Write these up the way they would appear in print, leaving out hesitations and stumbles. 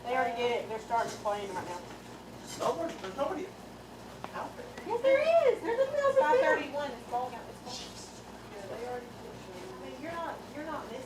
They already get it. They're starting playing right now. There's nobody out there. Yes, there is. There's a middle 5:31. It's ball game. Yeah, they already. I mean, you're not missing.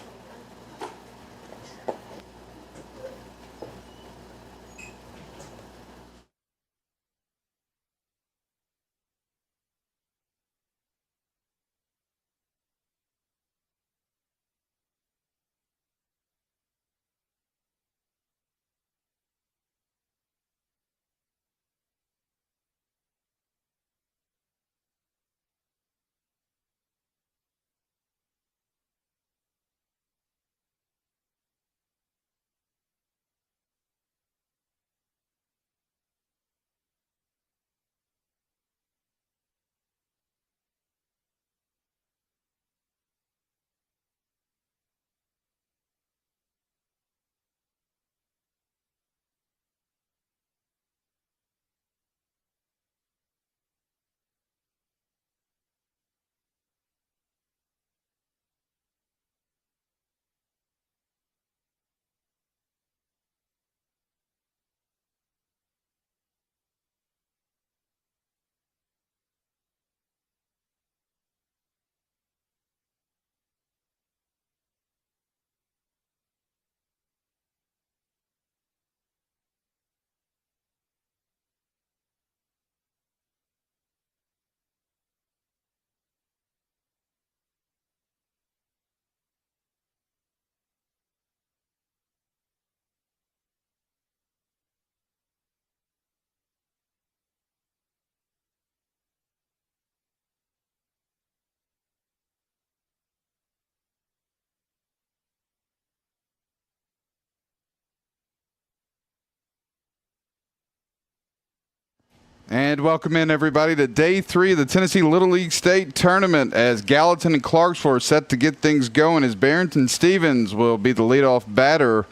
And welcome in, everybody, to Day 3 of the Tennessee Little League State Tournament as Gallatin and Clarksville are set to get things going as Barrington Stevens will be the leadoff batter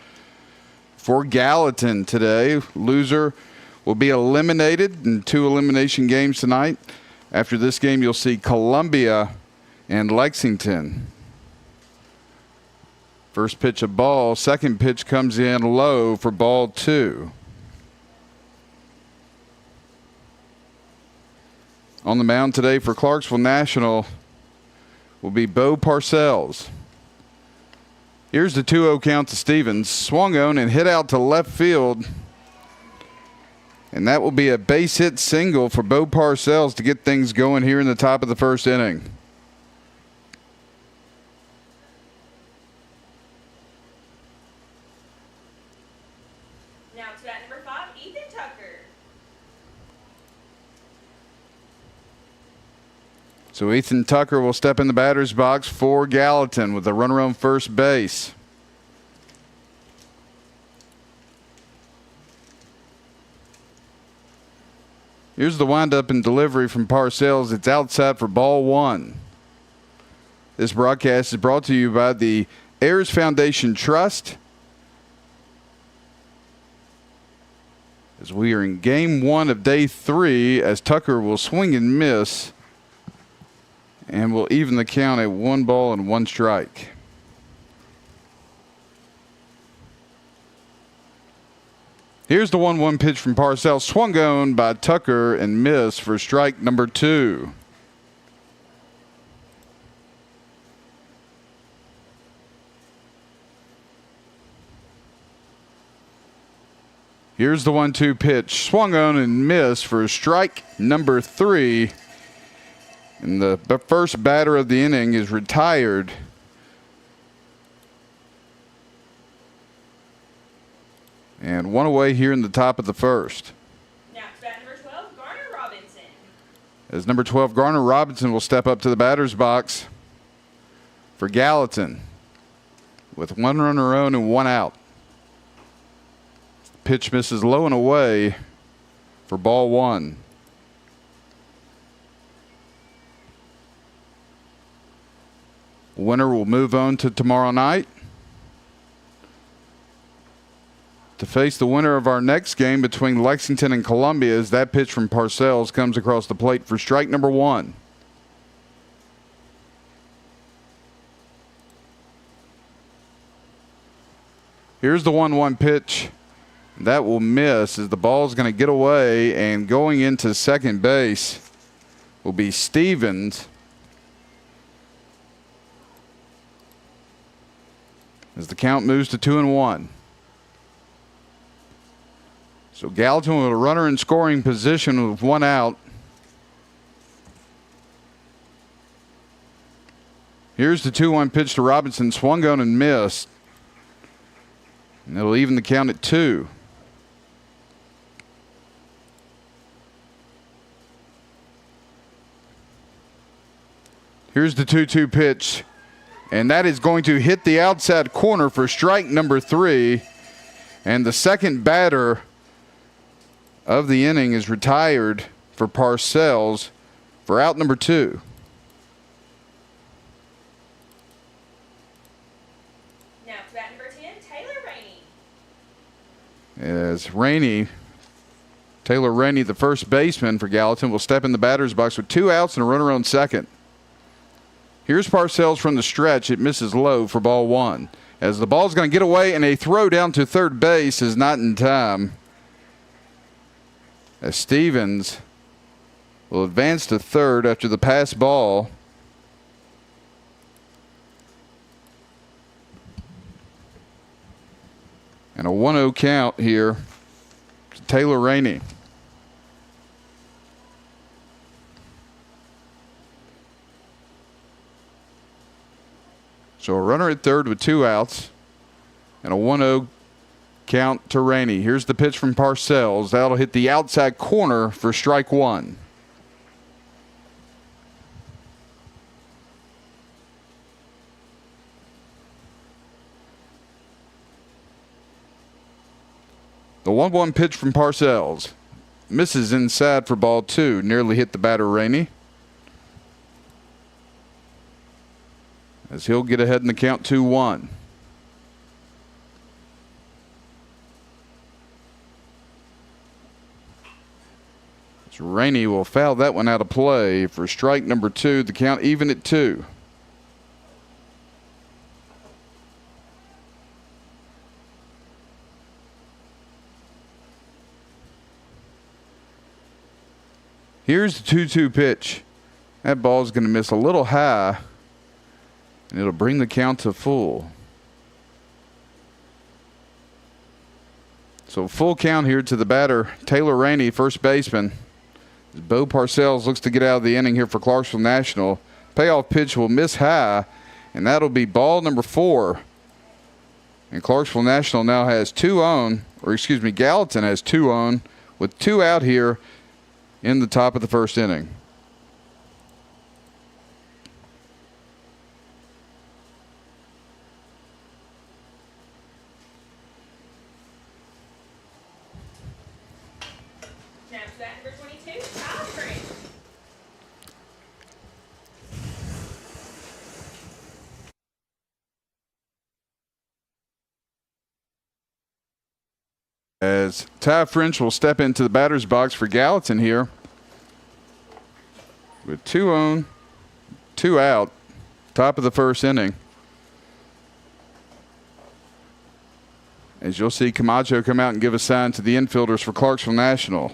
for Gallatin today. Loser will be eliminated in 2 elimination games tonight. After this game, you'll see Columbia and Lexington. First pitch a ball. Second pitch comes in low for ball 2. On the mound today for Clarksville National will be Bo Parcells. Here's the 2-0 count to Stevens. Swung on and hit out to left field. And that will be a base hit single for Bo Parcells to get things going here in the top of the first inning. Now to bat number 5, Ethan Tucker. So Ethan Tucker will step in the batter's box for Gallatin with a runner on first base. Here's the windup and delivery from Parcells. It's outside for ball 1. This broadcast is brought to you by the Ayers Foundation Trust. As we are in game 1 of day 3, as Tucker will swing and miss and will even the count at 1 ball and 1 strike. Here's the 1-1 pitch from Parcells, swung on by Tucker and missed for strike number 2. Here's the 1-2 pitch, swung on and missed for strike number 3. And the first batter of the inning is retired. And 1 away here in the top of the first. Now to bat number 12, Garner Robinson. As number 12, Garner Robinson will step up to the batter's box for Gallatin with 1 runner on and 1 out. Pitch misses low and away for ball 1. Winner will move on to tomorrow night to face the winner of our next game between Lexington and Columbia as that pitch from Parcells comes across the plate for strike number 1. Here's the 1-1 pitch That will miss as the ball's going to get away, and going into second base will be Stevens. As the count moves to 2-1. So Gallatin with a runner in scoring position with one out. Here's the 2-1 pitch to Robinson. Swung on and missed. And it'll even the count at 2. Here's the 2-2 pitch. And that is going to hit the outside corner for strike number 3. And the second batter of the inning is retired for Parcells for out number 2. Now to bat number 10, Taylor Rainey. As Taylor Rainey, the first baseman for Gallatin, will step in the batter's box with 2 outs and a runner on second. Here's Parcells from the stretch. It misses low for ball 1. As the ball's going to get away, and a throw down to third base is not in time. As Stevens will advance to third after the pass ball. And a 1-0 count here to Taylor Rainey. So a runner at third with 2 outs and a 1-0 count to Rainey. Here's the pitch from Parcells. That'll hit the outside corner for strike 1. The 1-1 pitch from Parcells misses inside for ball 2. Nearly hit the batter Rainey. As he'll get ahead in the count 2-1. So Rainey will foul that one out of play for strike number 2. The count even at 2. Here's the 2-2 pitch. That ball's going to miss a little high. And it'll bring the count to full. So full count here to the batter, Taylor Rainey, first baseman. As Bo Parcells looks to get out of the inning here for Clarksville National. Payoff pitch will miss high, and that'll be ball number 4. And Clarksville National now has 2 on, or excuse me, Gallatin has 2 on, with 2 out here in the top of the first inning. As Ty French will step into the batter's box for Gallatin here. With 2 on, 2 out, top of the first inning. As you'll see Camacho come out and give a sign to the infielders for Clarksville National.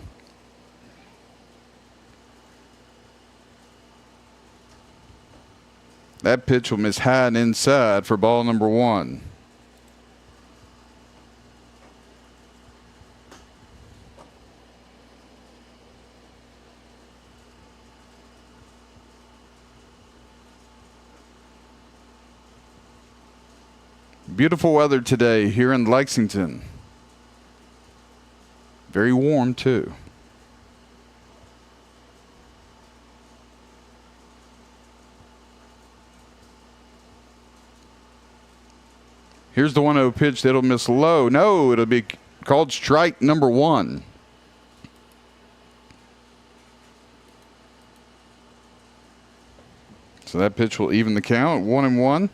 That pitch will miss high and inside for ball number 1. Beautiful weather today here in Lexington. Very warm too. Here's the 1-0 pitch that'll miss low. No, it'll be called strike number 1. So that pitch will even the count at 1-1.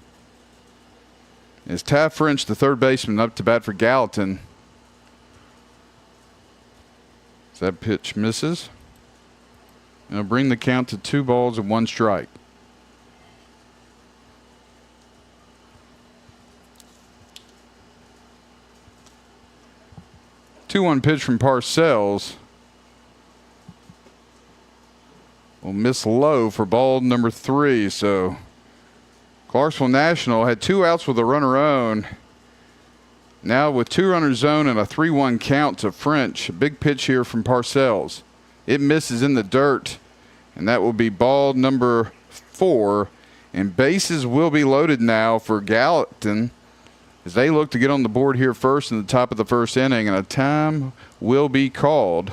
Is Ty French, the third baseman, up to bat for Gallatin. So that pitch misses. And it'll bring the count to 2 balls and 1 strike. 2-1 pitch from Parcells will miss low for ball number 3. So Clarksville National had 2 outs with a runner on. Now with 2 runners on and a 3-1 count to French. A big pitch here from Parcells. It misses in the dirt, and that will be ball number 4. And bases will be loaded now for Gallatin as they look to get on the board here first in the top of the first inning, and a time will be called.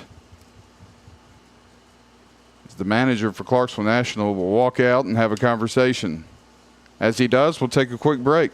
As the manager for Clarksville National will walk out and have a conversation. As he does, we'll take a quick break.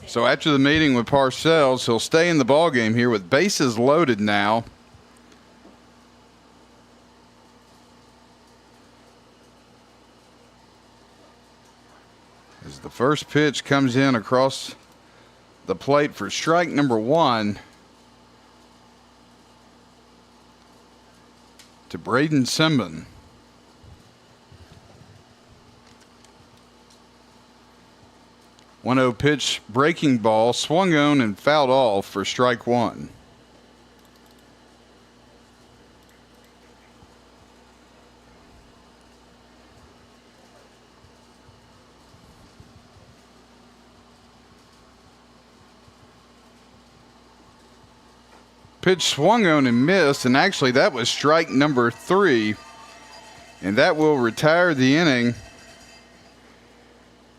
So after the meeting with Parcells, he'll stay in the ballgame here with bases loaded now. As the first pitch comes in across the plate for strike number 1 to Braden Simbin. 1-0 pitch, breaking ball, swung on and fouled off for strike 1. Pitch swung on and missed, and actually that was strike number 3, and that will retire the inning,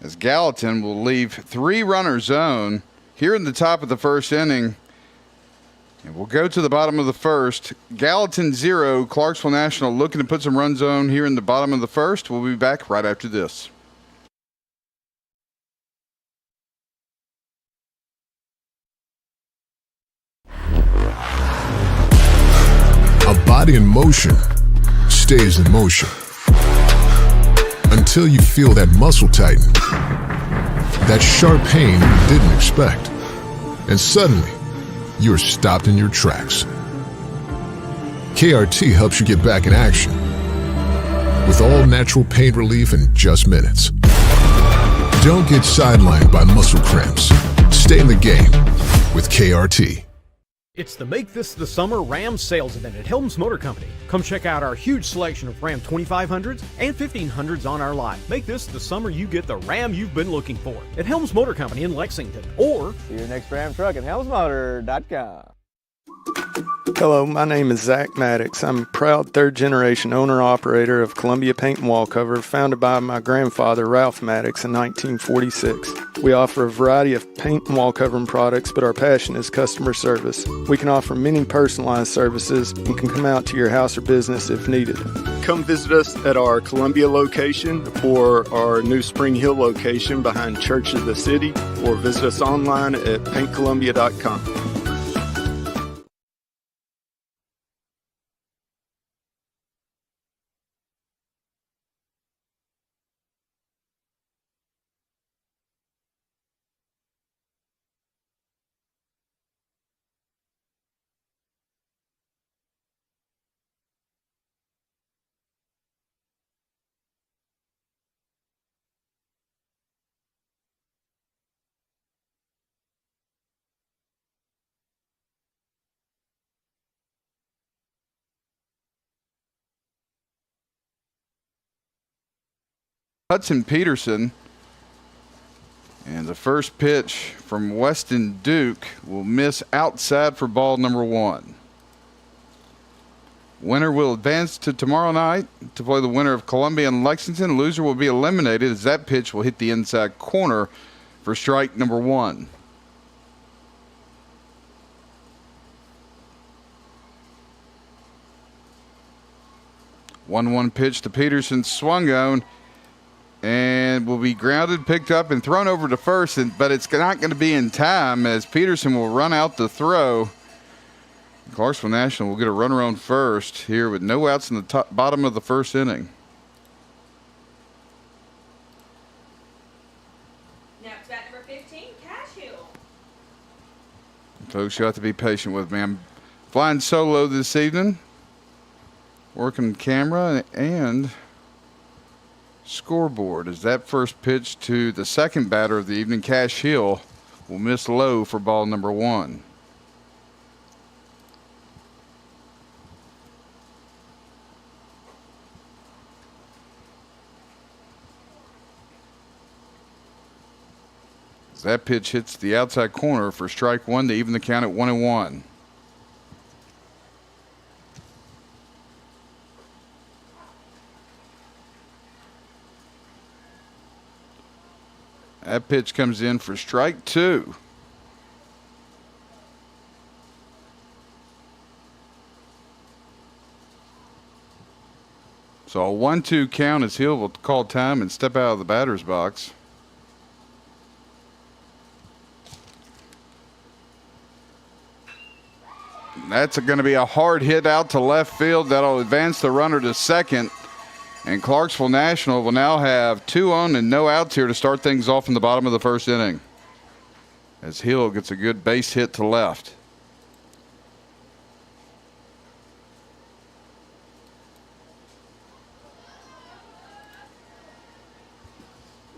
as Gallatin will leave 3 runners on here in the top of the first inning. And we'll go to the bottom of the first. Gallatin 0, Clarksville National looking to put some runs on here in the bottom of the first. We'll be back right after this. A body in motion stays in motion until you feel that muscle tighten, that sharp pain you didn't expect, and suddenly you're stopped in your tracks. KRT helps you get back in action with all natural pain relief in just minutes. Don't get sidelined by muscle cramps. Stay in the game with KRT. It's the Make This the Summer Ram sales event at Helms Motor Company. Come check out our huge selection of Ram 2500s and 1500s on our lot. Make this the summer you get the Ram you've been looking for at Helms Motor Company in Lexington, or see your next Ram truck at helmsmotor.com. Hello, my name is Zach Maddox. I'm a proud third-generation owner-operator of Columbia Paint and Wallcover, founded by my grandfather, Ralph Maddox, in 1946. We offer a variety of paint and wallcovering products, but our passion is customer service. We can offer many personalized services and can come out to your house or business if needed. Come visit us at our Columbia location or our new Spring Hill location behind Church of the City, or visit us online at paintcolumbia.com. Hudson Peterson, and the first pitch from Weston Duke will miss outside for ball number 1. Winner will advance to tomorrow night to play the winner of Columbia and Lexington. Loser will be eliminated as that pitch will hit the inside corner for strike number 1. 1-1 pitch to Peterson, swung on, and will be grounded, picked up, and thrown over to first, but it's not going to be in time as Peterson will run out the throw. Clarksville National will get a runner on first here with no outs in the bottom of the first inning. Now to bat number 15, Cashew. Folks, you have to be patient with me. I'm flying solo this evening, working camera and scoreboard as that first pitch to the second batter of the evening, Cash Hill, will miss low for ball number 1. As that pitch hits the outside corner for strike 1 to even the count at 1-1. That pitch comes in for strike 2. So a 1-2 count as Hill will call time and step out of the batter's box. That's going to be a hard hit out to left field. That'll advance the runner to second. And Clarksville National will now have 2 on and no outs here to start things off in the bottom of the first inning, as Hill gets a good base hit to left.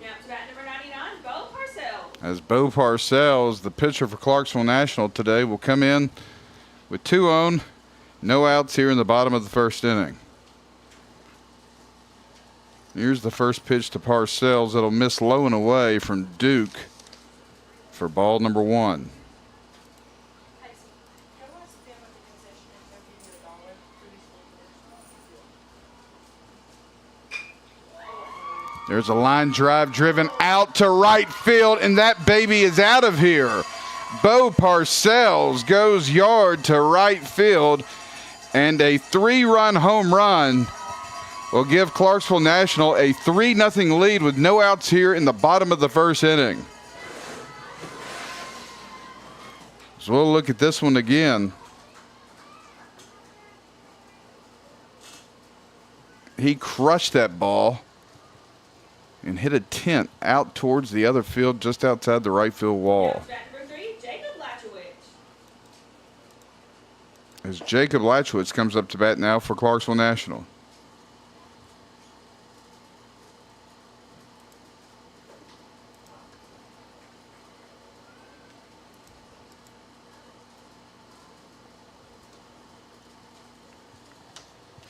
Now to bat number 99, Bo Parcells. As Bo Parcells, the pitcher for Clarksville National today, will come in with 2 on, no outs here in the bottom of the first inning. Here's the first pitch to Parcells. It'll miss low and away from Duke for ball number 1. There's a line drive driven out to right field, and that baby is out of here. Bo Parcells goes yard to right field, and a 3-run home run will give Clarksville National a 3-0 lead with no outs here in the bottom of the first inning. So we'll look at this one again. He crushed that ball and hit a tent out towards the other field just outside the right field wall. Now to bat number 3, Jacob Lachowicz. As Jacob Lachowicz comes up to bat now for Clarksville National.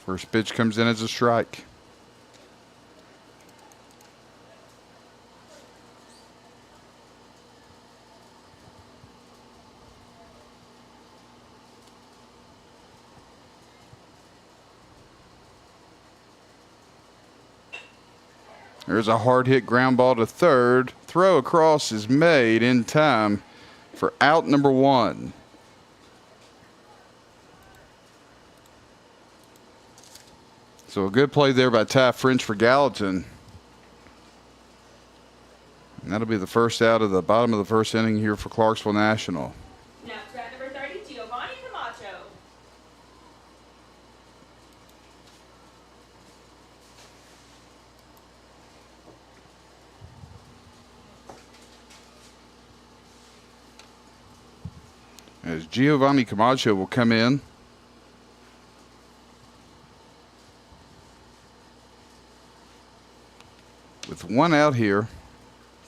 First pitch comes in as a strike. There's a hard hit ground ball to third. Throw across is made in time for out number 1. So a good play there by Ty French for Gallatin. And that'll be the first out of the bottom of the first inning here for Clarksville National. Now to bat number 30, Giovanni Camacho. As Giovanni Camacho will come in. With 1 out here,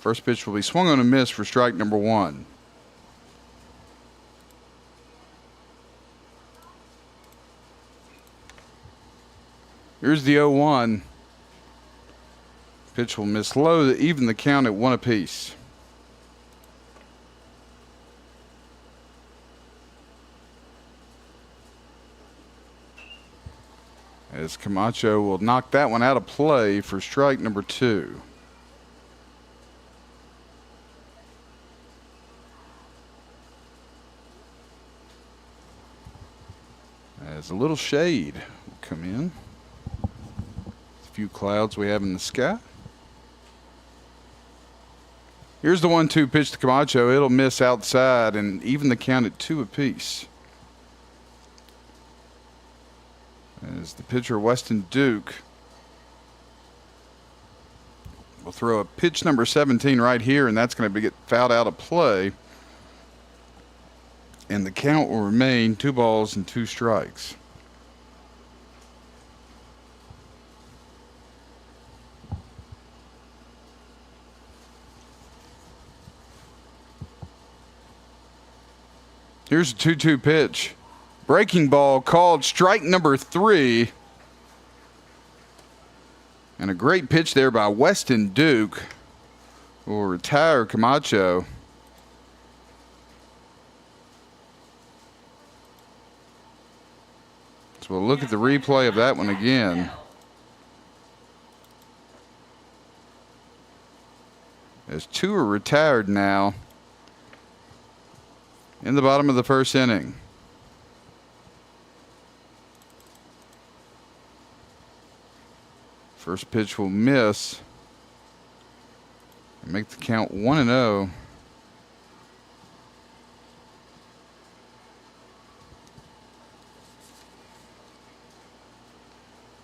first pitch will be swung on and missed for strike number 1. Here's the 0-1. Pitch will miss low to even the count at 1 apiece. As Camacho will knock that one out of play for strike number 2. As a little shade will come in. few clouds we have in the sky. Here's the 1-2 pitch to Camacho. It'll miss outside, and even the count at 2 apiece. As the pitcher, Weston Duke, will throw a pitch number 17 right here, and that's going to get fouled out of play. And the count will remain 2 balls and 2 strikes. Here's a 2-2 pitch. Breaking ball called strike number 3. And a great pitch there by Weston Duke, who will retire Camacho. So we'll look at the replay of that one again. As 2 are retired now in the bottom of the first inning. First pitch will miss and make the count 1-0.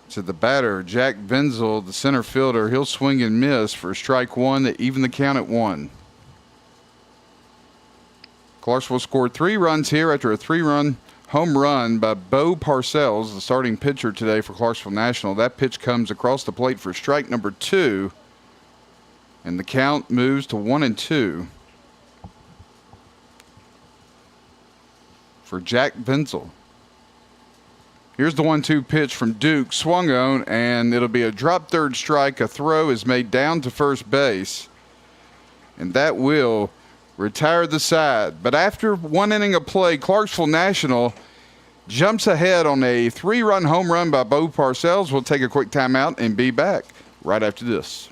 To the batter, Jack Venzel, the center fielder, he'll swing and miss for strike 1 to even the count at 1. Clarksville scored 3 runs here after a 3-run home run by Bo Parcells, the starting pitcher today for Clarksville National. That pitch comes across the plate for strike number 2, and the count moves to 1-2 for Jack Venzel. Here's the 1-2 pitch from Duke, swung on, and it'll be a drop third strike. A throw is made down to first base, and that will retire the side. But after 1 inning of play, Clarksville National jumps ahead on a 3-run home run by Bo Parcells. We'll take a quick timeout and be back right after this.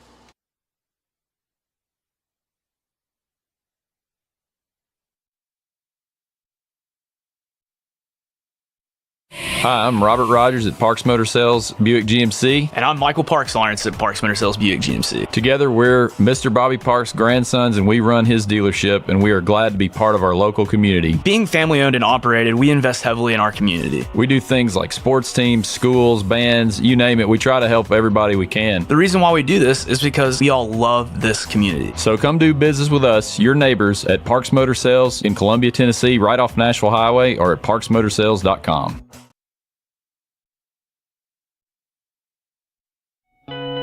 Hi, I'm Robert Rogers at Parks Motor Sales Buick GMC. And I'm Michael Parks Lawrence at Parks Motor Sales Buick GMC. Together, we're Mr. Bobby Parks' grandsons, and we run his dealership, and we are glad to be part of our local community. Being family owned and operated, we invest heavily in our community. We do things like sports teams, schools, bands, you name it. We try to help everybody we can. The reason why we do this is because we all love this community. So come do business with us, your neighbors, at Parks Motor Sales in Columbia, Tennessee, right off Nashville Highway, or at parksmotorsales.com.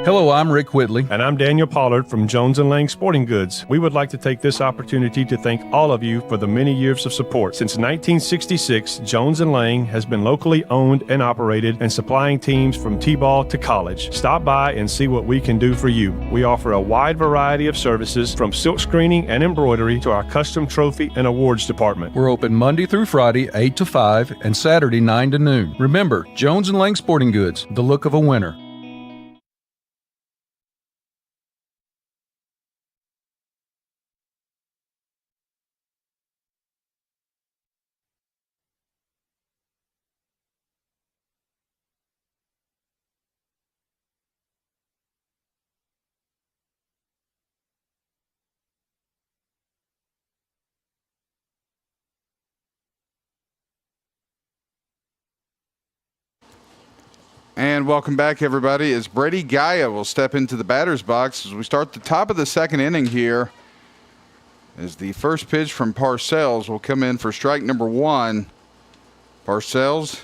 Hello, I'm Rick Whitley. And I'm Daniel Pollard from Jones & Lang Sporting Goods. We would like to take this opportunity to thank all of you for the many years of support. Since 1966, Jones & Lang has been locally owned and operated and supplying teams from T-ball to college. Stop by and see what we can do for you. We offer a wide variety of services from silk screening and embroidery to our custom trophy and awards department. We're open Monday through Friday, 8 to 5, and Saturday, 9 to noon. Remember, Jones & Lang Sporting Goods, the look of a winner. And welcome back, everybody, as Brady Gaia will step into the batter's box as we start the top of the second inning here. As the first pitch from Parcells will come in for strike number 1. Parcells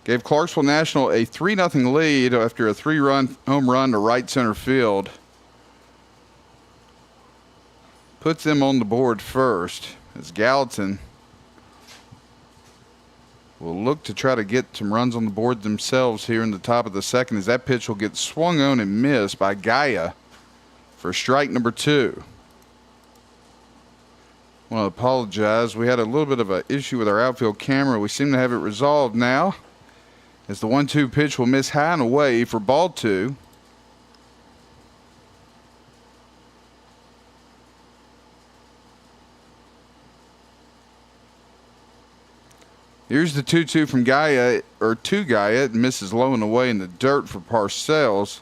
gave Clarksville National a 3-0 lead after a 3-run home run to right center field. Puts them on the board first as Gallatin will look to try to get some runs on the board themselves here in the top of the second, as that pitch will get swung on and missed by Gaia for strike number 2. I want to apologize. We had a little bit of an issue with our outfield camera. We seem to have it resolved now, as the 1-2 pitch will miss high and away for ball 2. Here's the 2-2 from Gaia, or to Gaia. It misses low and away in the dirt for Parcells.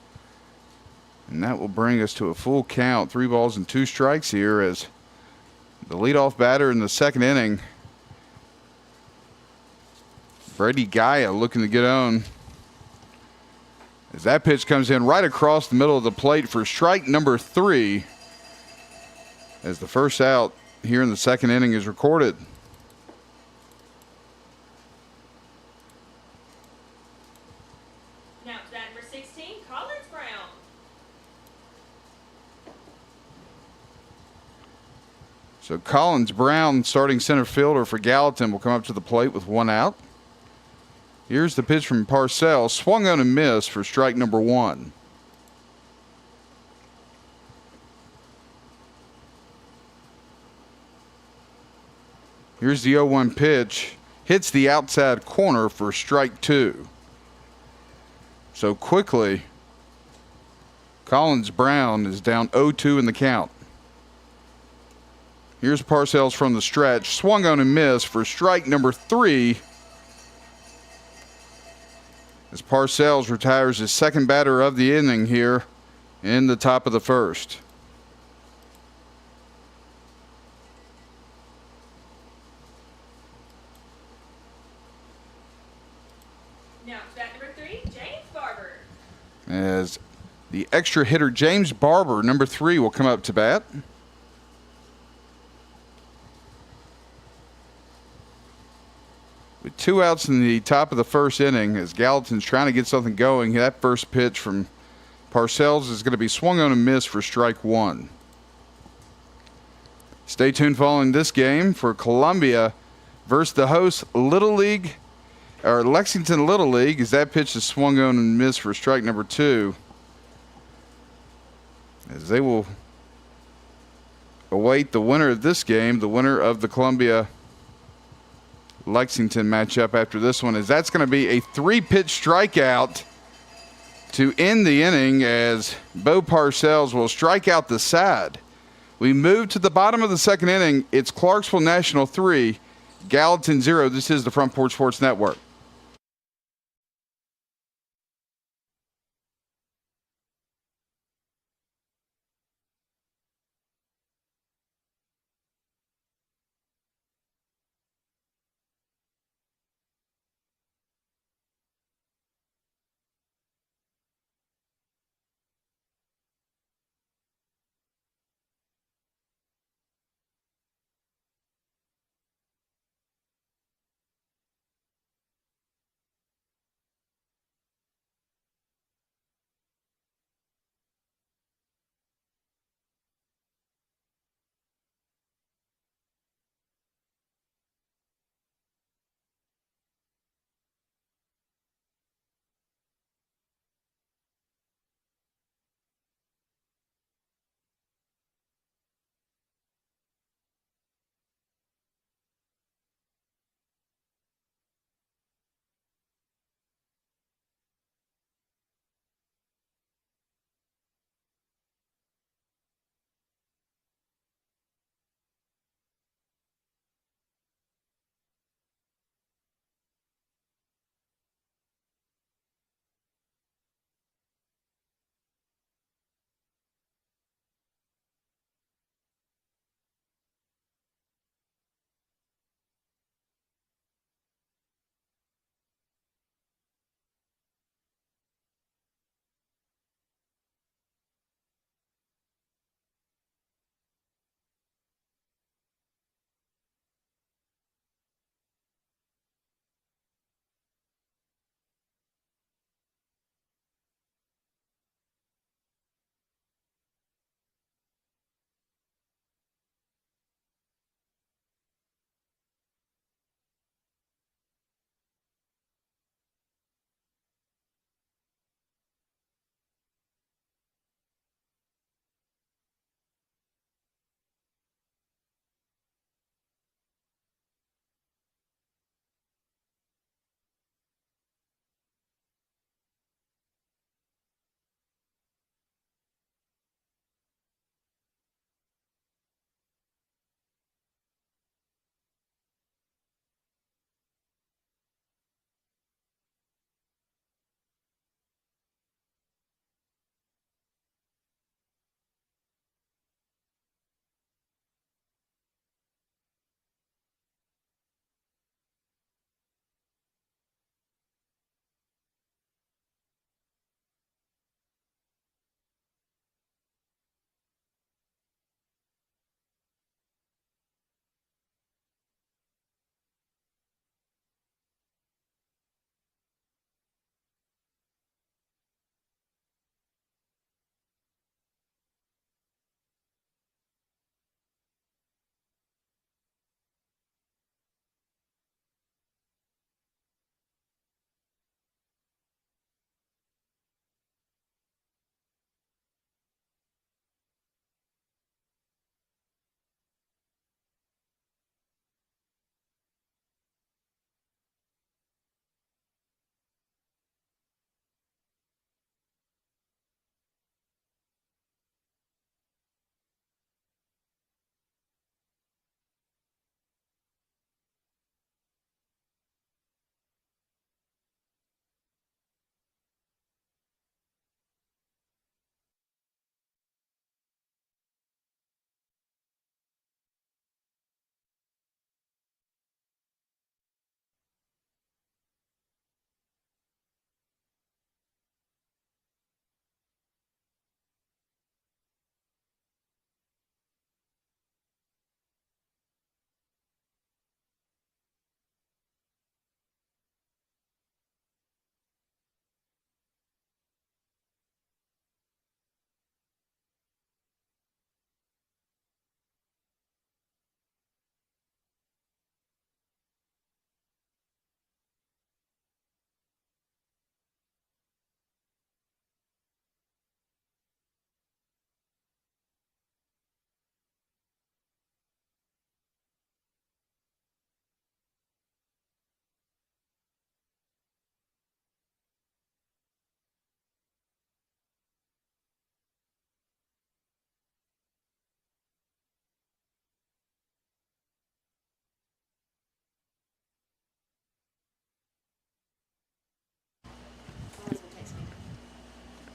And that will bring us to a full count. 3 balls and 2 strikes here as the leadoff batter in the second inning, Brady Gaia, looking to get on. As that pitch comes in right across the middle of the plate for strike number 3. As the first out here in the second inning is recorded. Now to bat number 16, Collins Brown. So Collins Brown, starting center fielder for Gallatin, will come up to the plate with 1 out. Here's the pitch from Parcells, swung on and missed for strike number 1. Here's the 0-1 pitch, hits the outside corner for strike 2. So quickly, Collins Brown is down 0-2 in the count. Here's Parcells from the stretch, swung on and missed for strike number 3. As Parcells retires his second batter of the inning here in the top of the first. Now to bat number 3, James Barber. As the extra hitter James Barber, number 3, will come up to bat. With 2 outs in the top of the first inning, as Gallatin's trying to get something going, that first pitch from Parcells is going to be swung on and missed for strike 1. Stay tuned following this game for Columbia versus the host Little League, or Lexington Little League, as that pitch is swung on and missed for strike number 2. As they will await the winner of this game, the winner of the Columbia Lexington matchup after this one, as that's going to be a 3-pitch strikeout to end the inning, as Bo Parcells will strike out the side. We move to the bottom of the second inning. It's Clarksville National 3, Gallatin 0. This is the Front Porch Sports Network.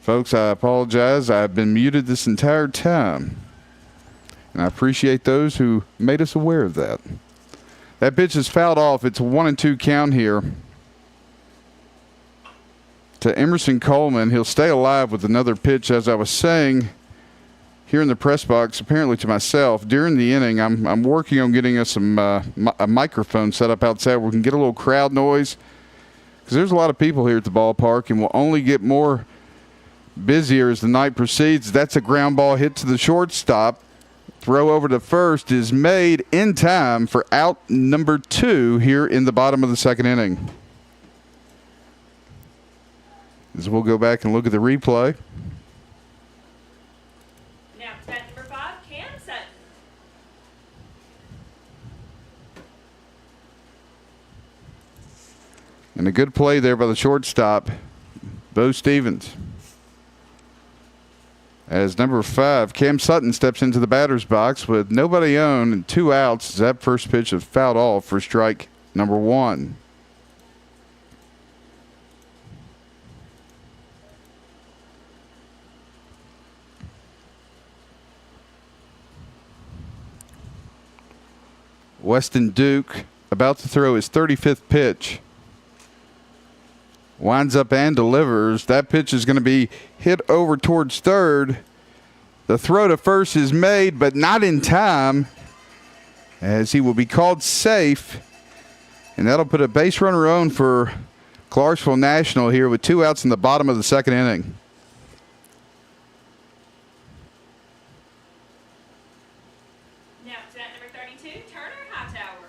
Folks, I apologize. I've been muted this entire time. And I appreciate those who made us aware of that. That pitch is fouled off. It's a 1-2 count here to Emerson Coleman. He'll stay alive with another pitch. As I was saying here in the press box, apparently to myself, during the inning, I'm working on getting us a microphone set up outside where we can get a little crowd noise, because there's a lot of people here at the ballpark, and we'll only get more busier as the night proceeds. That's a ground ball hit to the shortstop. Throw over to first is made in time for out number 2 here in the bottom of the second inning. As we'll go back and look at the replay. Now to bat number 5, Cam Sutton. And a good play there by the shortstop, Bo Stevens. As number 5, Cam Sutton steps into the batter's box with nobody on and 2 outs. That first pitch is fouled off for strike number 1. Weston Duke about to throw his 35th pitch. Winds up and delivers. That pitch is going to be hit over towards third. The throw to first is made, but not in time, as he will be called safe. And that'll put a base runner on for Clarksville National here with 2 outs in the bottom of the second inning. Now to bat number 32, Turner Hightower.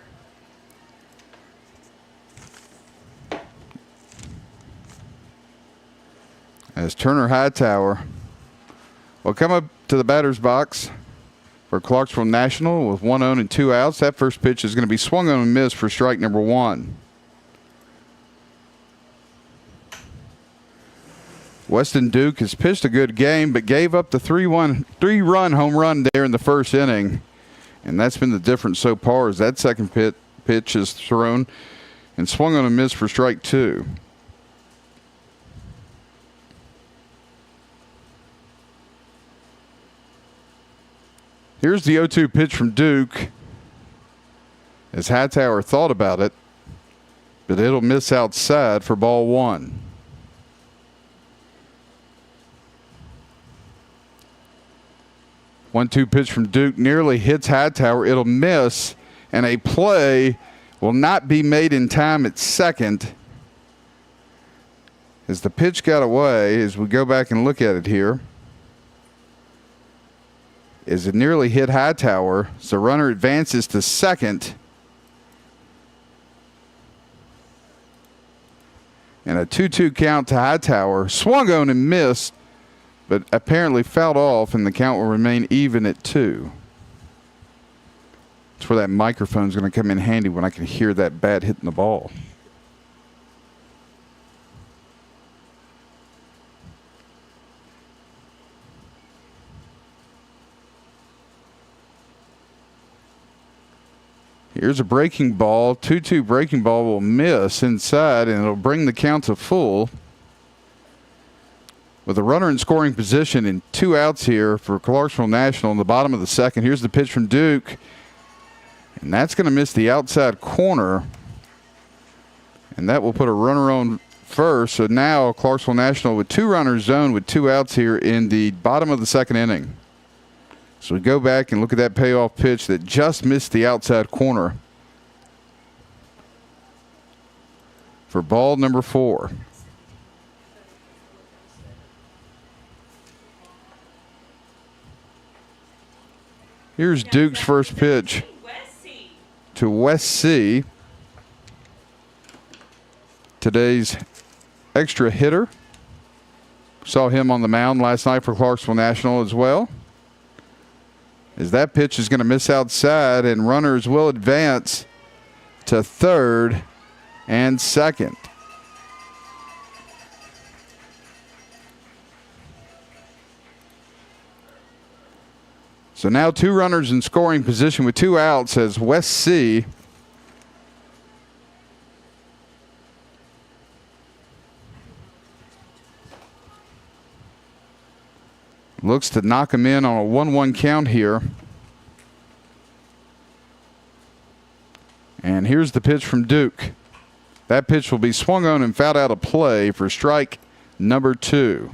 As Turner Hightower will come up to the batter's box for Clarksville National with 1 on and 2 outs. That first pitch is going to be swung on and missed for strike number 1. Weston Duke has pitched a good game, but gave up the 3-run home run there in the first inning. And that's been the difference so far, as that second pitch is thrown and swung on and missed for strike 2. Here's the 0-2 pitch from Duke, as Hightower thought about it, but it'll miss outside for ball 1. One-two pitch from Duke nearly hits Hightower. It'll miss, and a play will not be made in time at second. As the pitch got away, as we go back and look at it here, as it nearly hit Hightower, so runner advances to second. And a 2-2 count to Hightower. Swung on and missed, but apparently fouled off, and the count will remain even at 2. That's where that microphone's going to come in handy when I can hear that bat hitting the ball. Here's a breaking ball. 2-2 breaking ball will miss inside, and it'll bring the count to full. With a runner in scoring position and 2 outs here for Clarksville National in the bottom of the second. Here's the pitch from Duke. And that's going to miss the outside corner. And that will put a runner on first. So now Clarksville National with 2 runners zone with 2 outs here in the bottom of the second inning. So we go back and look at that payoff pitch that just missed the outside corner for ball number 4. Here's Duke's first pitch to West C, today's extra hitter. Saw him on the mound last night for Clarksville National as well. As that pitch is going to miss outside, and runners will advance to third and second. So now 2 runners in scoring position with 2 outs as West C Looks to knock him in on a 1-1 count here. And here's the pitch from Duke. That pitch will be swung on and fouled out of play for strike number 2.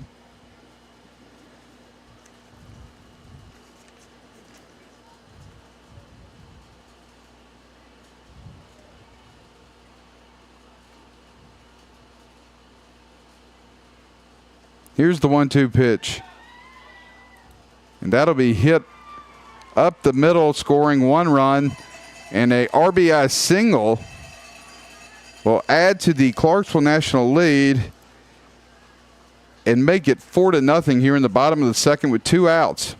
Here's the 1-2 pitch. And that'll be hit up the middle, scoring 1 run. And a RBI single will add to the Clarksville National lead and make it 4-0 here in the bottom of the second with 2 outs.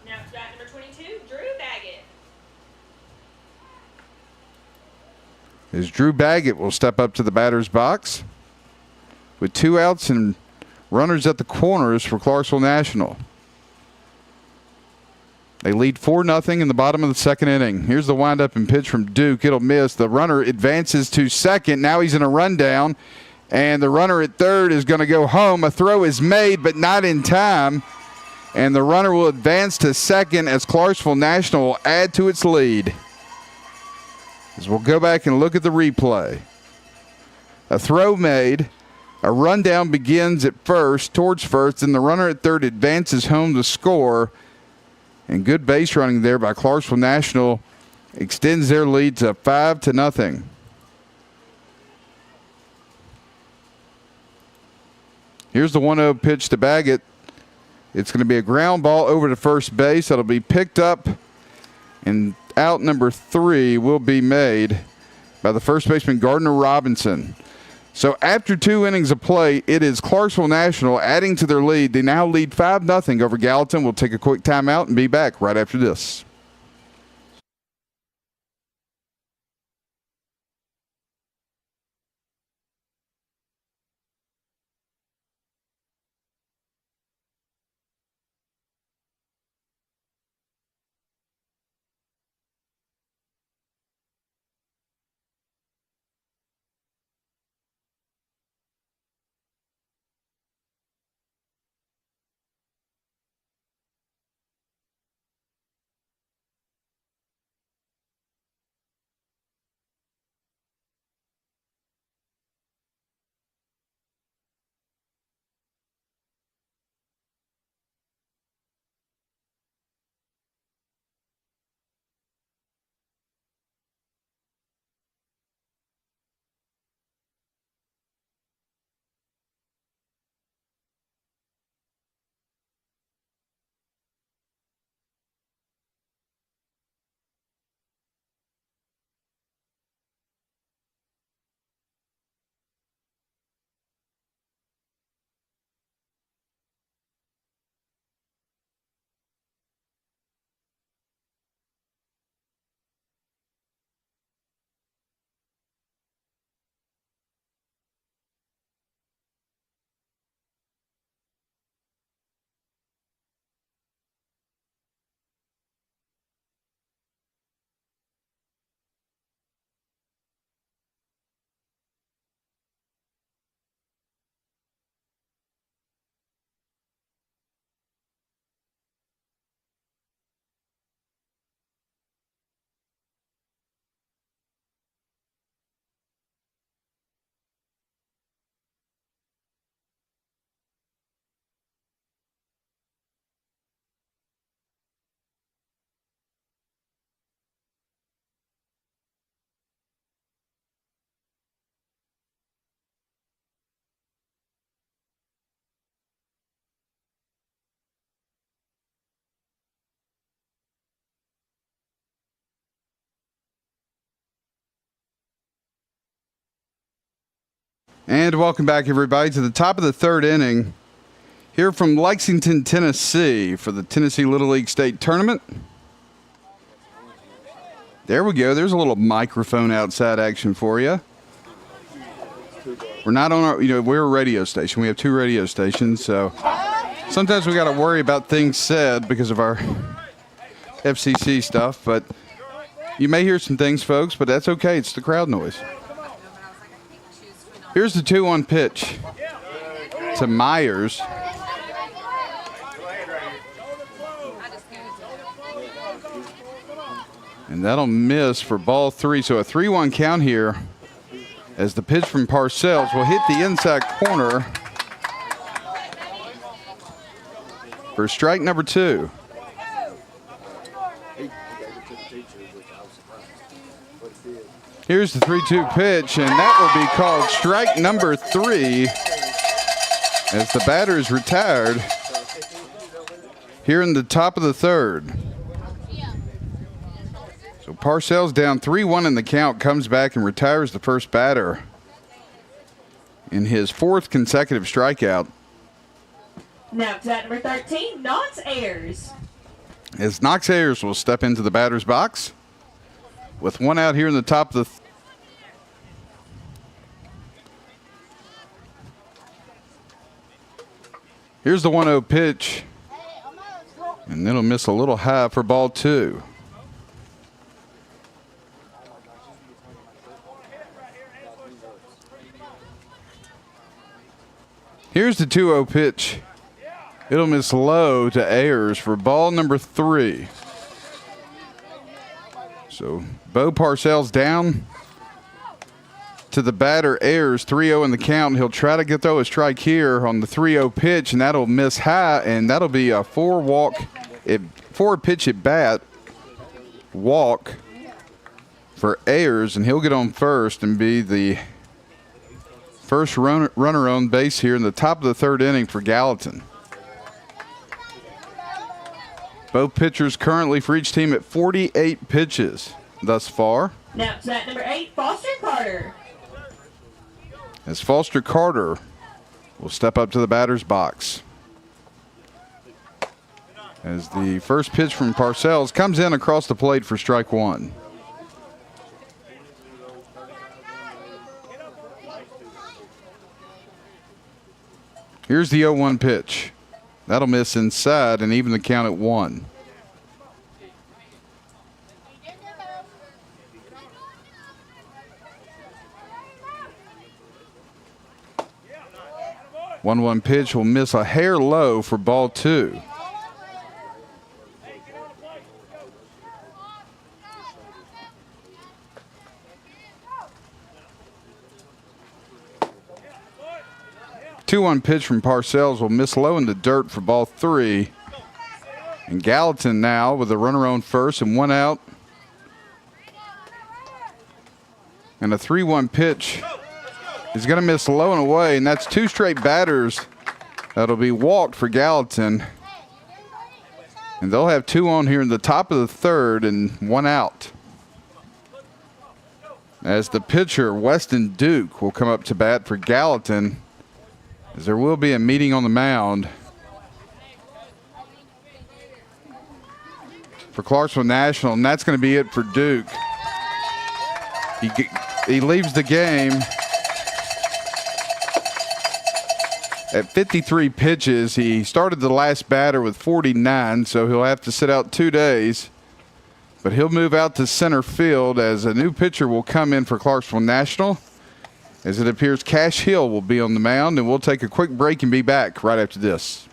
Now it's bat number 22, Drew Baggett. As Drew Baggett will step up to the batter's box with 2 outs and runners at the corners for Clarksville National. They lead 4-0 in the bottom of the second inning. Here's the windup and pitch from Duke. It'll miss. The runner advances to second. Now he's in a rundown, and the runner at third is going to go home. A throw is made, but not in time, and the runner will advance to second as Clarksville National will add to its lead. As we'll go back and look at the replay. A throw made. A rundown begins at first, towards first, and the runner at third advances home to score. And good base running there by Clarksville National extends their lead to 5-0. Here's the 1-0 pitch to Baggett. It's going to be a ground ball over to first base. That'll be picked up, and out number 3 will be made by the first baseman Gardner Robinson. So after 2 innings of play, it is Clarksville National adding to their lead. They now lead 5-0 over Gallatin. We'll take a quick timeout and be back right after this. And welcome back, everybody, to the top of the third inning here from Lexington, Tennessee for the Tennessee Little League State Tournament. There we go. There's a little microphone outside action for you. We're not on our, we're a radio station. We have 2 radio stations, so sometimes we got to worry about things said because of our FCC stuff, but you may hear some things, folks, but that's okay. It's the crowd noise. Here's the 2-1 pitch to Myers. And that'll miss for ball 3. So a 3-1 count here as the pitch from Parcells will hit the inside corner for strike number 2. Here's the 3-2 pitch, and that will be called strike number 3 as the batter is retired here in the top of the 3rd. So Parcells down 3-1 in the count, comes back and retires the first batter in his 4th consecutive strikeout. Now to that number 13, Knox Ayers. As Knox Ayers will step into the batter's box with 1 out here in the top of the Here's the 1-0 pitch, and it'll miss a little high for ball 2. Here's the 2-0 pitch. It'll miss low to Ayers for ball number 3. So Bo Parcells down to the batter Ayers, 3-0 in the count. He'll try to throw a strike here on the 3-0 pitch, and that'll miss high, and that'll be a 4-pitch at bat walk for Ayers, and he'll get on first and be the first runner on base here in the top of the 3rd inning for Gallatin. Both pitchers currently for each team at 48 pitches thus far. Now to that number 8, Foster Carter. As Foster Carter will step up to the batter's box. As the first pitch from Parcells comes in across the plate for strike 1. Here's the 0-1 pitch. That'll miss inside and even the count at 1. One pitch will miss a hair low for ball 2. Two-one pitch from Parcells will miss low in the dirt for ball 3. And Gallatin now with a runner on first and 1 out. And a 3-1 pitch is going to miss low and away, and that's 2 straight batters that'll be walked for Gallatin. And they'll have 2 on here in the top of the 3rd and 1 out. As the pitcher, Weston Duke, will come up to bat for Gallatin, as there will be a meeting on the mound for Clarksville National, and that's going to be it for Duke. He leaves the game at 53 pitches. He started the last batter with 49, so he'll have to sit out 2 days. But he'll move out to center field as a new pitcher will come in for Clarksville National. As it appears, Cash Hill will be on the mound, and we'll take a quick break and be back right after this.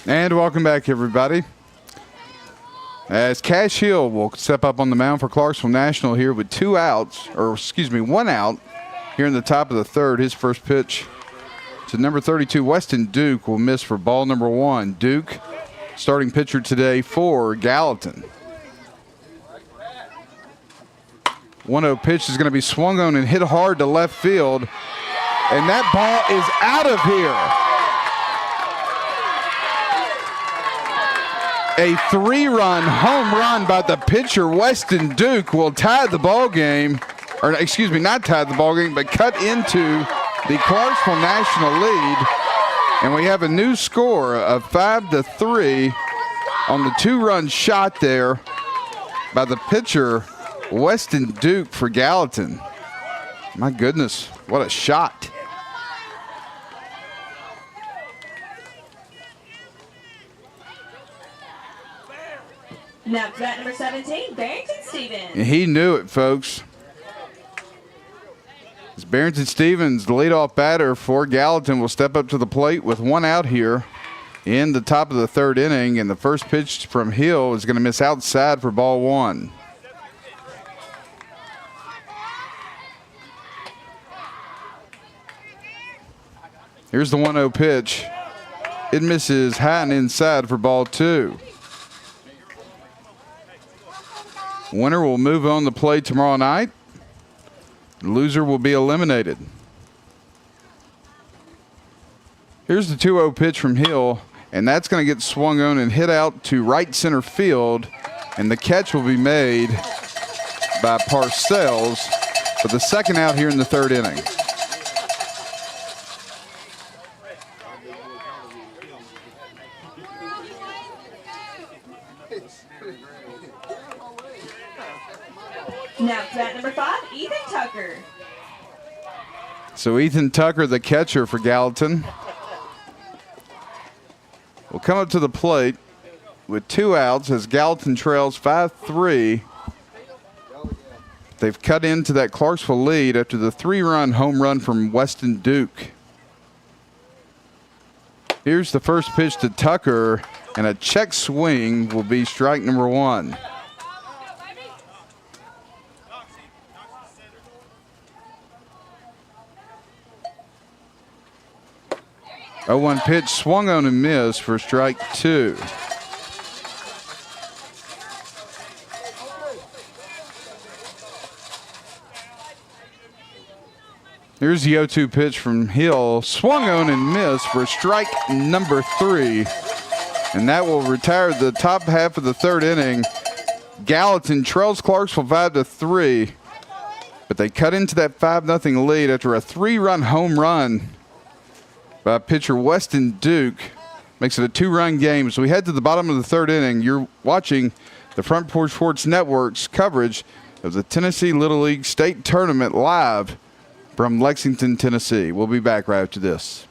And welcome back, everybody. As Cash Hill will step up on the mound for Clarksville National here with 2 outs, or excuse me, 1 out here in the top of the 3rd. His first pitch to number 32, Weston Duke, will miss for ball number 1. Duke, starting pitcher today for Gallatin. 1-0 pitch is going to be swung on and hit hard to left field. And that ball is out of here. A 3-run home run by the pitcher, Weston Duke, will tie the ball game. Or excuse me, not tie the ball game, but cut into the Clarksville National lead. And we have a new score of 5-3 on the 2-run shot there by the pitcher, Weston Duke, for Gallatin. My goodness, what a shot. Now to bat number 17, Barrington Stevens. And he knew it, folks. As Barrington Stevens, the leadoff batter for Gallatin, will step up to the plate with 1 out here in the top of the 3rd inning. And the first pitch from Hill is going to miss outside for ball 1. Here's the 1-0 pitch. It misses high and inside for ball 2. Winner will move on to play tomorrow night. Loser will be eliminated. Here's the 2-0 pitch from Hill, and that's going to get swung on and hit out to right center field, and the catch will be made by Parcells for the 2nd out here in the 3rd inning. Now to bat number 5, Ethan Tucker. So Ethan Tucker, the catcher for Gallatin, will come up to the plate with 2 outs as Gallatin trails 5-3. They've cut into that Clarksville lead after the 3-run home run from Weston Duke. Here's the first pitch to Tucker, and a check swing will be strike number 1. 0-1 pitch swung on and missed for strike 2. Here's the 0-2 pitch from Hill, swung on and missed for strike number 3. And that will retire the top half of the 3rd inning. Gallatin trails Clarksville 5-3, but they cut into that 5-0 lead after a 3-run home run by pitcher Weston Duke. Makes it a 2-run game. So we head to the bottom of the 3rd inning. You're watching the Front Porch Sports Network's coverage of the Tennessee Little League State Tournament live from Lexington, Tennessee. We'll be back right after this.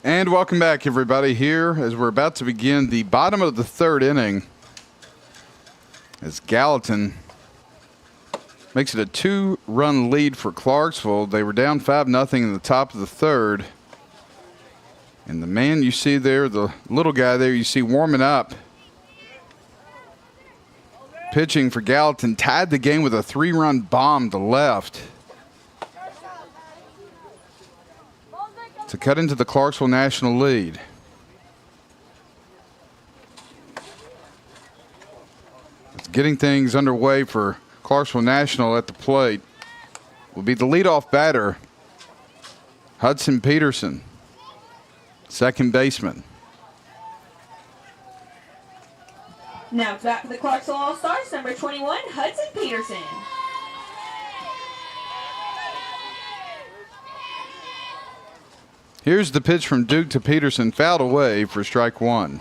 And welcome back, everybody, here as we're about to begin the bottom of the 3rd inning as Gallatin makes it a 2-run lead for Clarksville. They were down 5-0 in the top of the 3rd. And the man you see there, the little guy there you see warming up, pitching for Gallatin, tied the game with a 3-run bomb to left to cut into the Clarksville National lead. It's getting things underway for Clarksville National. At the plate will be the leadoff batter, Hudson Peterson, second baseman. Now back to the Clarksville All-Stars, number 21, Hudson Peterson. Here's the pitch from Duke to Peterson, fouled away for strike one.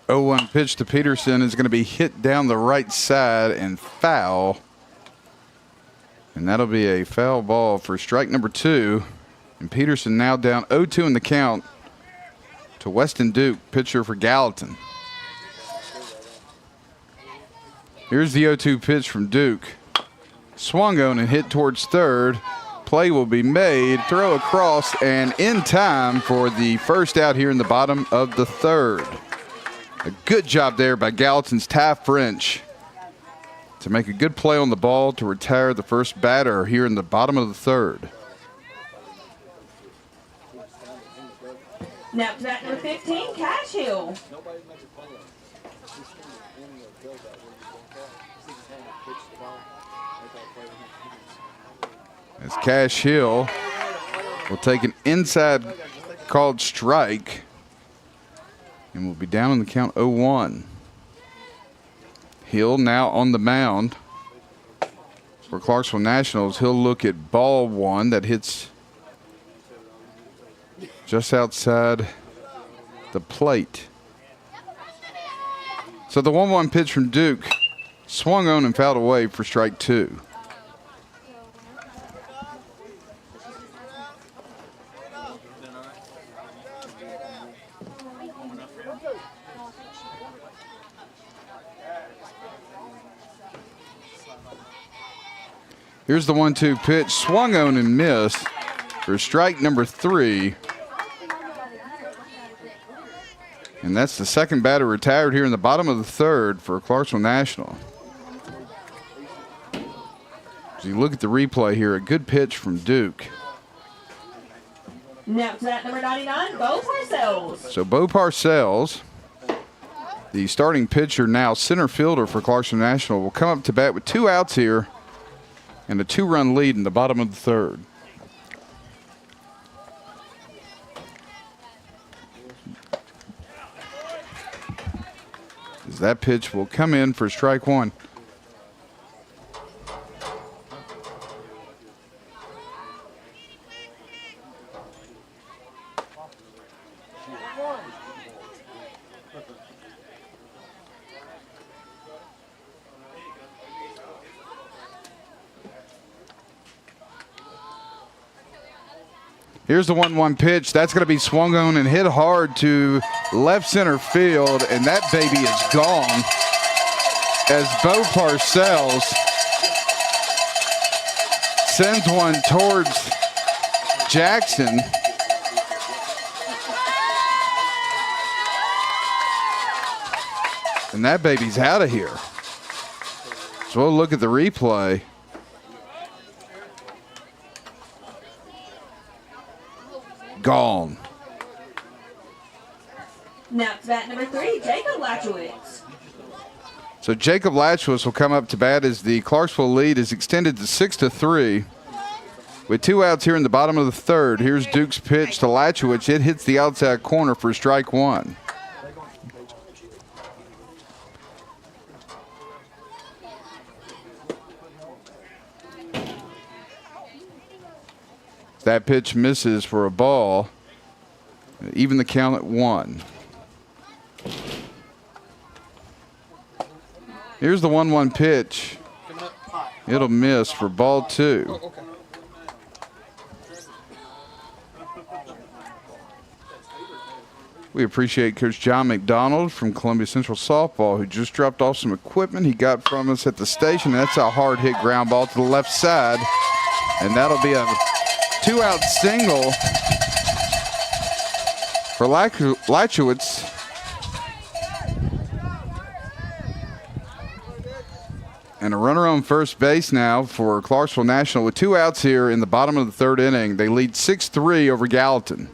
Oh, 0-1 pitch to Peterson is going to be hit down the right side and foul. And that'll be a foul ball for strike number 2. And Peterson now down 0-2 in the count to Weston Duke, pitcher for Gallatin. Here's the 0-2 pitch from Duke. Swung on and hit towards third. Play will be made, throw across, and in time for the first out here in the bottom of the third. A good job there by Gallatin's Ty French to make a good play on the ball to retire the first batter here in the bottom of the third. Now to bat number 15, Cash Hill. As Cash Hill will take an inside called strike and will be down in the count 0-1. Hill now on the mound for Clarksville Nationals. He'll look at ball one that hits just outside the plate. So the 1-1 pitch from Duke swung on and fouled away for strike 2. Here's the 1-2 pitch, swung on and missed for strike number 3. And that's the second batter retired here in the bottom of the third for Clarksville National. As you look at the replay here, a good pitch from Duke. Now to that number 99, Bo Parcells. So Bo Parcells, the starting pitcher, now center fielder for Clarksville National, will come up to bat with 2 outs here and a 2-run lead in the bottom of the third. As that pitch will come in for strike 1. Here's the 1-1 pitch. That's going to be swung on and hit hard to left center field, and that baby is gone as Bo Parcells sends one towards Jackson. And that baby's out of here. So we'll look at the replay. Gone. Now to bat number 3, Jacob Lachowitz. So Jacob Lachowitz will come up to bat as the Clarksville lead is extended to 6-3. With 2 outs here in the bottom of the third, here's Duke's pitch to Lachowitz. It hits the outside corner for strike 1. That pitch misses for a ball. Even the count at 1. Here's the 1-1 pitch. It'll miss for ball 2. We appreciate Coach John McDonald from Columbia Central Softball, who just dropped off some equipment he got from us at the station. That's a hard hit ground ball to the left side, and that'll be a 2-out single for Lachowitz. And a runner on first base now for Clarksville National with 2 outs here in the bottom of the 3rd inning. They lead 6-3 over Gallatin.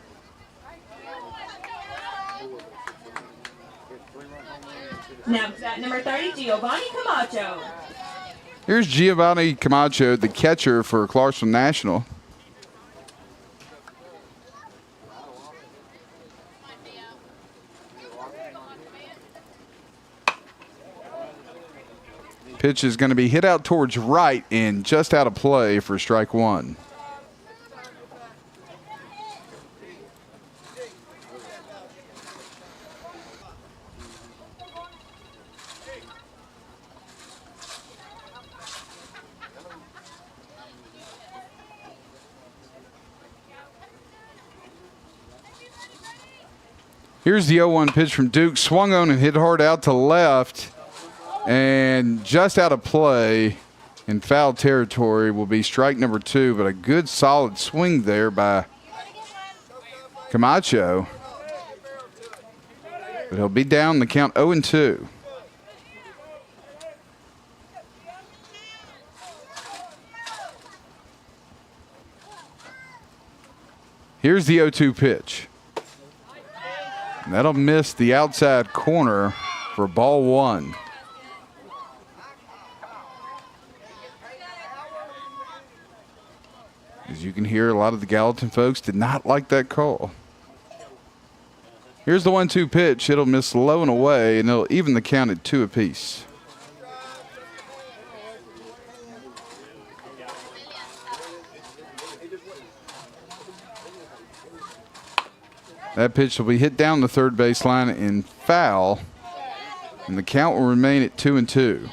Now at number 30, Giovanni Camacho. Here's Giovanni Camacho, the catcher for Clarksville National. Pitch is going to be hit out towards right and just out of play for strike 1. Here's the 0-1 pitch from Duke. Swung on and hit hard out to left. And just out of play in foul territory will be strike number 2. But a good solid swing there by Camacho. But he'll be down the count 0-2. Here's the 0-2 pitch. And that'll miss the outside corner for ball 1. As you can hear, a lot of the Gallatin folks did not like that call. Here's the 1-2 pitch. It'll miss low and away, and it'll even the count at 2 apiece. That pitch will be hit down the third baseline and foul, and the count will remain at 2-2.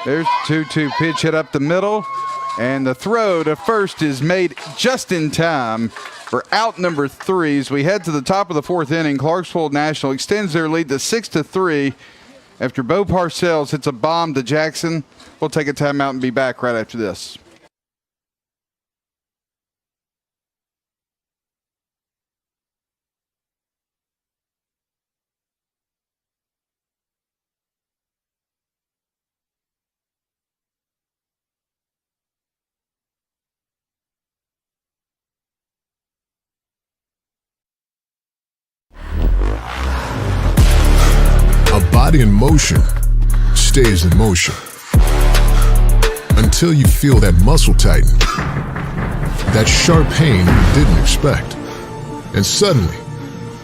There's the 2-2 pitch hit up the middle, and the throw to first is made just in time for out number 3. As we head to the top of the 4th inning, Clarksville National extends their lead to 6-3 after Bo Parcells hits a bomb to Jackson. We'll take a timeout and be back right after this. A body in motion stays in motion until you feel that muscle tighten, that sharp pain you didn't expect, and suddenly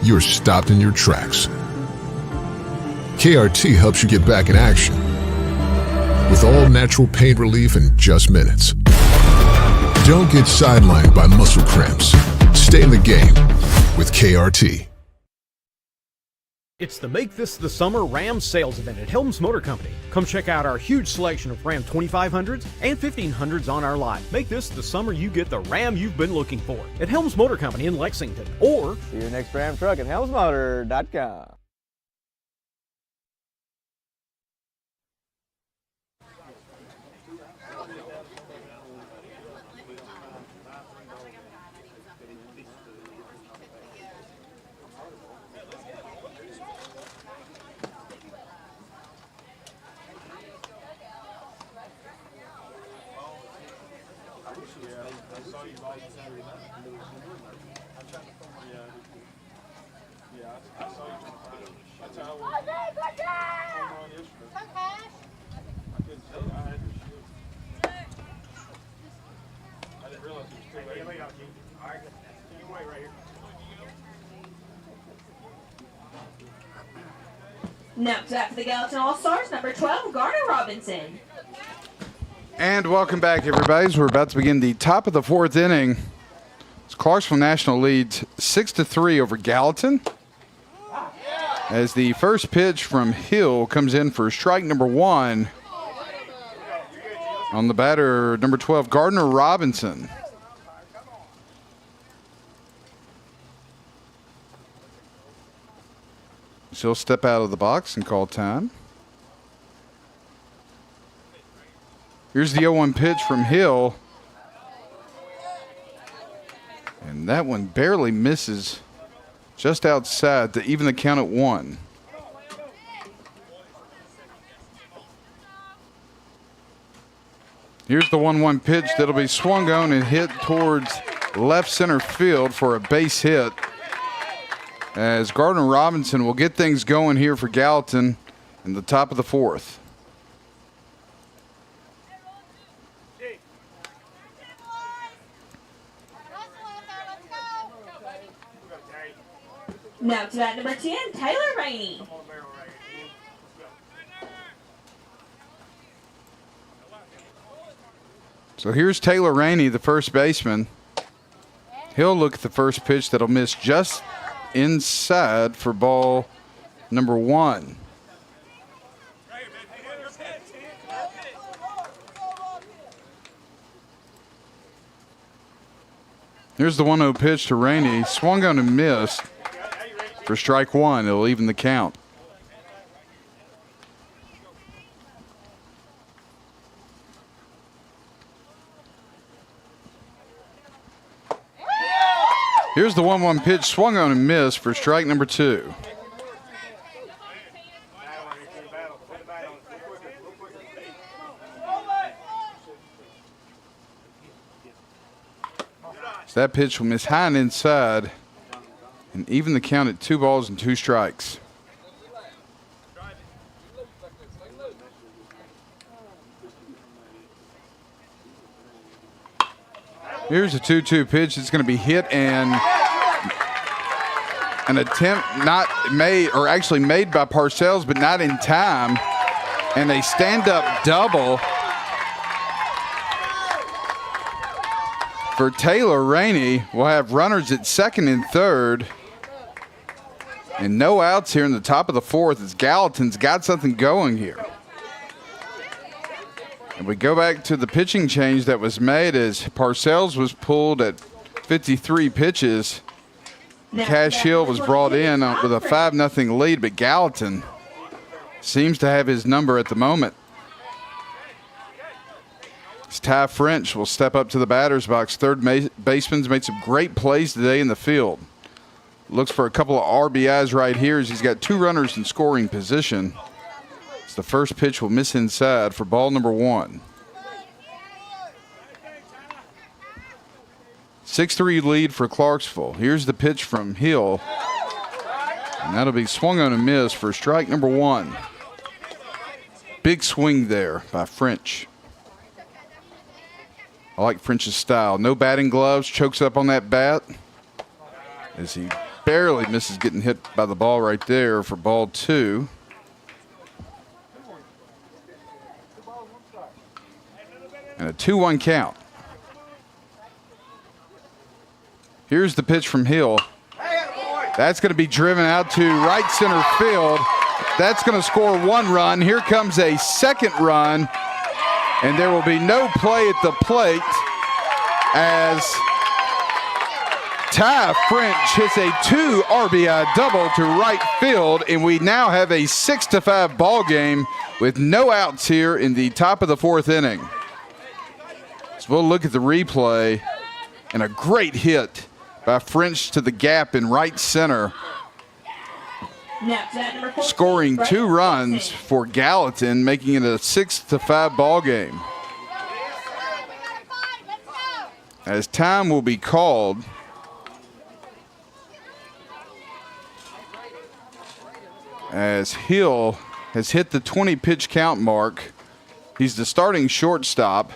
you're stopped in your tracks. KRT helps you get back in action with all natural pain relief in just minutes. Don't get sidelined by muscle cramps. Stay in the game with KRT. It's the Make This the Summer Ram sales event at Helms Motor Company. Come check out our huge selection of Ram 2500s and 1500s on our lot. Make this the summer you get the Ram you've been looking for at Helms Motor Company in Lexington. Or see your next Ram truck at helmsmotor.com. Next up for the Gallatin All-Stars, number 12, Garner Robinson. And welcome back, everybody. As we're about to begin the top of the 4th inning. So Clarksville National leads 6-3 over Gallatin. As the first pitch from Hill comes in for strike number 1 on the batter, number 12, Gardner Robinson. She'll step out of the box and call time. Here's the 0-1 pitch from Hill. And that one barely misses, just outside to even the count at 1. Here's the 1-1 pitch that'll be swung on and hit towards left center field for a base hit, as Gardner Robinson will get things going here for Gallatin in the top of the 4th. Now to bat number 10, Taylor Rainey. So here's Taylor Rainey, the first baseman. He'll look at the first pitch that'll miss just inside for ball number 1. Here's the 1-0 pitch to Rainey. Swung on and missed for strike 1. It'll even the count. Here's the 1-1 pitch, swung on and missed for strike number 2. So that pitch will miss high and inside, and even the count at 2 balls and 2 strikes. Here's a 2-2 pitch. It's going to be hit, and an attempt not made, or actually made by Parcells, but not in time. And a stand-up double for Taylor Rainey. We'll have runners at second and third, and no outs here in the top of the 4th as Gallatin's got something going here. And we go back to the pitching change that was made as Parcells was pulled at 53 pitches. Cash Hill was brought in with a 5-0 lead, but Gallatin seems to have his number at the moment. As Ty French will step up to the batter's box. Third baseman's made some great plays today in the field. Looks for a couple of RBIs right here as he's got 2 runners in scoring position. The first pitch will miss inside for ball number 1. 6-3 lead for Clarksville. Here's the pitch from Hill, and that'll be swung on and miss for strike number 1. Big swing there by French. I like French's style. No batting gloves, chokes up on that bat as he barely misses getting hit by the ball right there for ball 2. And a 2-1 count. Here's the pitch from Hill. That's going to be driven out to right center field. That's going to score 1 run. Here comes a second run, and there will be no play at the plate as Ty French hits a 2 RBI double to right field, and we now have a 6-5 ball game with no outs here in the top of the 4th inning. We'll look at the replay, and a great hit by French to the gap in right center, scoring 2 runs for Gallatin, making it a 6-5 ball game. As time will be called, as Hill has hit the 20 pitch count mark. He's the starting shortstop.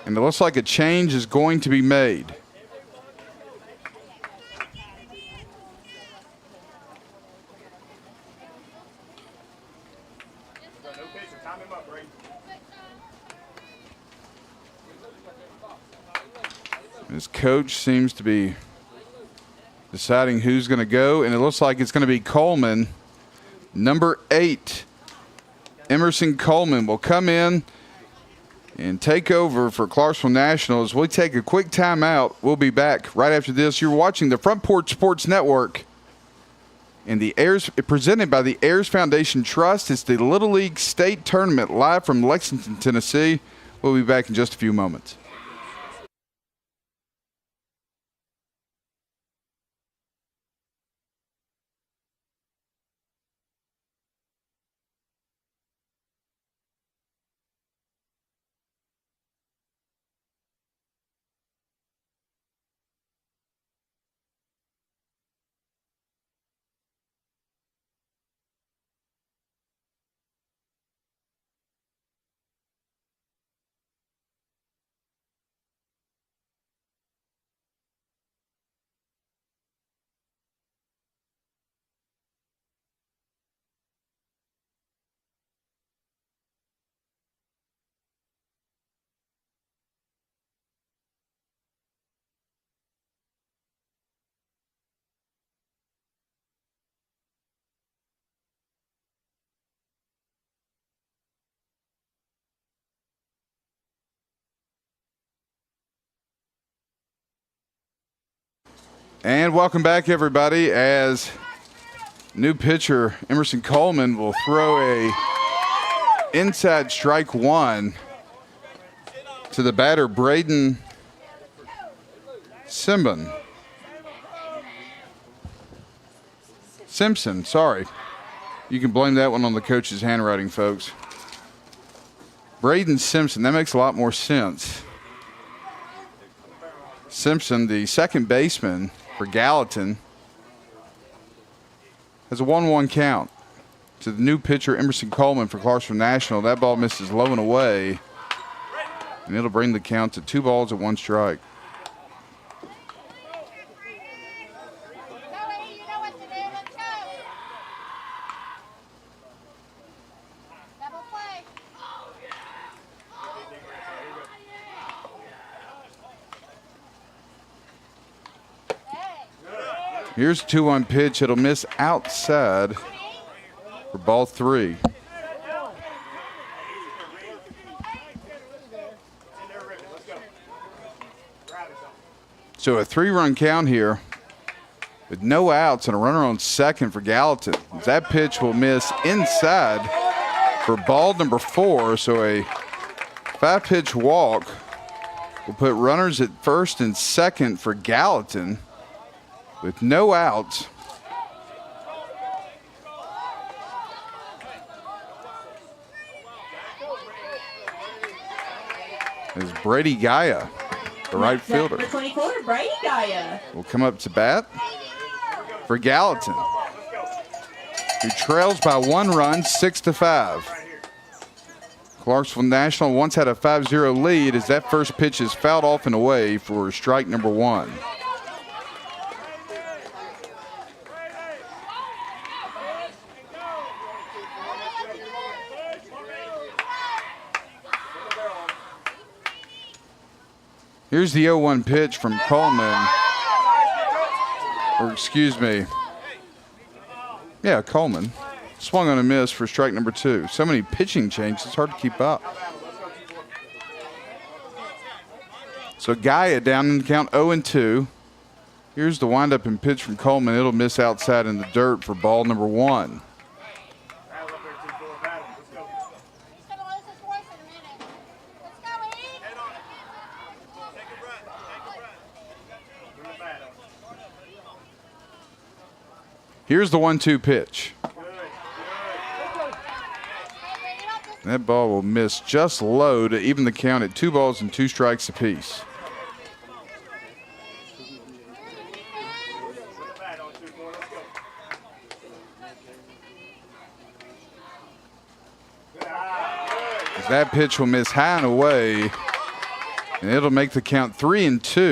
And it looks like a change is going to be made. His coach seems to be deciding who's going to go, and it looks like it's going to be Coleman. Number 8, Emerson Coleman will come in and take over for Clarksville National as we take a quick timeout. We'll be back right after this. You're watching the Front Porch Sports Network and the Ayers, presented by the Ayers Foundation Trust. It's the Little League State Tournament live from Lexington, Tennessee. We'll be back in just a few moments. And welcome back, everybody, as new pitcher Emerson Coleman will throw a inside strike one to the batter Braden Simpson. Sorry. You can blame that one on the coach's handwriting, folks. Braden Simpson, that makes a lot more sense. Simpson, the second baseman for Gallatin, has a 1-1 count to the new pitcher Emerson Coleman for Clarksville National. That ball misses low and away, and it'll bring the count to 2 balls and 1 strike. Here's a 2-1 pitch. It'll miss outside for ball 3. So a 3-run count here with no outs and a runner on second for Gallatin. That pitch will miss inside for ball number 4. So a 5-pitch walk will put runners at first and second for Gallatin with no outs. Is Brady Gaia, the right fielder. Number 24, Brady Gaia will come up to bat for Gallatin, who trails by 1 run, 6-5. Clarksville National once had a 5-0 lead as that first pitch is fouled off and away for strike number 1. Here's the 0-1 pitch from Coleman. Or excuse me. Yeah, Coleman. Swung on a miss for strike number 2. So many pitching changes, it's hard to keep up. So Gaia down in the count 0-2. Here's the windup and pitch from Coleman. It'll miss outside in the dirt for ball number 1. Here's the 1-2 pitch. That ball will miss just low to even the count at 2 balls and 2 strikes apiece. That pitch will miss high and away, and it'll make the count 3-2.